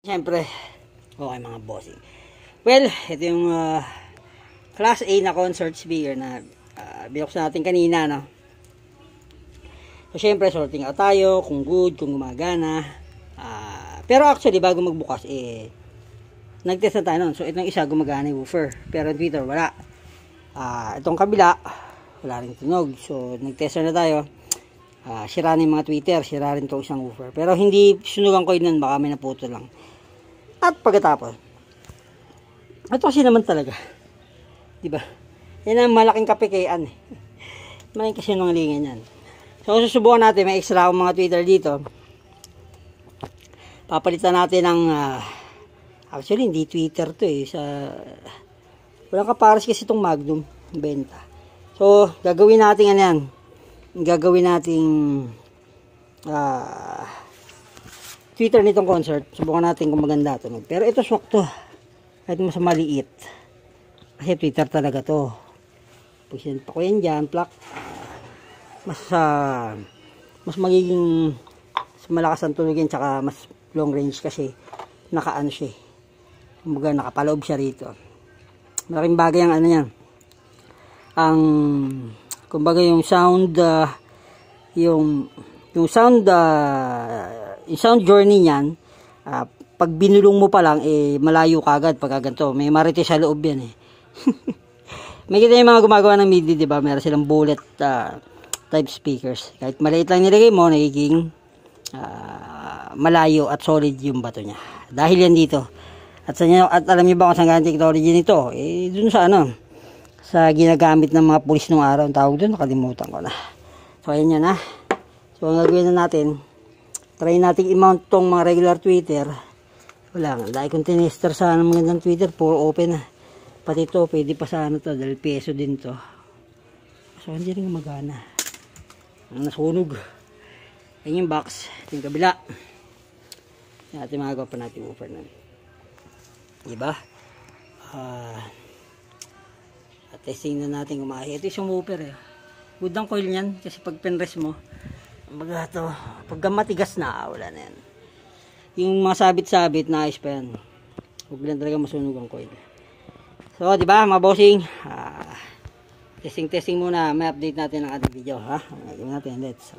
Siyempre, okay mga bossing. Well, ito yung Class A na concert speaker na binuksan natin kanina, no? So, siyempre, sorting out tayo, kung good, kung gumagana. Pero actually, bago magbukas, nag-test na tayo nun. So, itong isa gumagana yung woofer. Pero Twitter, wala. Itong kabila, wala rin tunog. So, nag-test na tayo. Sira na yung mga Twitter, sira rin itong isang woofer. Pero hindi sunugan ko yun nun, baka may naputo lang. At pagkatapos, ito kasi naman talaga, diba? Yan ang malaking kapikean. Malaking kasi nung lingan yan. So, susubukan natin, may extra akong mga Twitter dito. Papalitan natin ng, actually, hindi Twitter to walang kapares kasi itong Magnum, benta. So, gagawin natin ano yan. Gagawin natin, Twitter nitong concert. Subukan natin kung maganda tunog. Pero ito swak to. Kahit mas maliit. Kasi Twitter talaga to. Pag sinpa ko yan dyan, plak. Mas magiging malakas ang tunog yan. Tsaka mas long range kasi nakaano siya. Kumbaga nakapaloob siya rito. Malaking bagay ang ano yan. Kumbaga yung sound, yung sound journey niyan, pag binulong mo pa lang, malayo ka agad pag ganito. May marites sa loob yan May kita yung mga gumagawa ng MIDI, diba? Meron silang bullet type speakers. Kahit maliit lang nilagay mo, nagiging malayo at solid yung bato niya. Dahil yan dito. At alam niyo ba kung saan galing technology nito? Dun sa sa ginagamit ng mga pulis nung araw. Ang tawag dun, nakalimutan ko na. So, ayan yan So, ang gagawin na natin, try natin i-mount tong mga regular Twitter. Wala nga. Dahil kung tinester sana mga magandang Twitter, puro open Pati ito, pwede pa sana to. Dahil peso din to. So, hindi rin magana. Ang nasunog. Ayan yung box. Ito yung kabila. Yan natin magagawa pa natin woofer na. Diba? Testing na natin kumahi. Ito yung woofer Good ang coil niyan. Kasi pag pinrest mo, pag matigas na, wala na yan. Yung mga sabit-sabit, naayos pa yan. Huwag lang talaga masunog ang coil. So, di ba mga bossing? Testing muna. May update natin ang ating video. Gawin natin. Let's.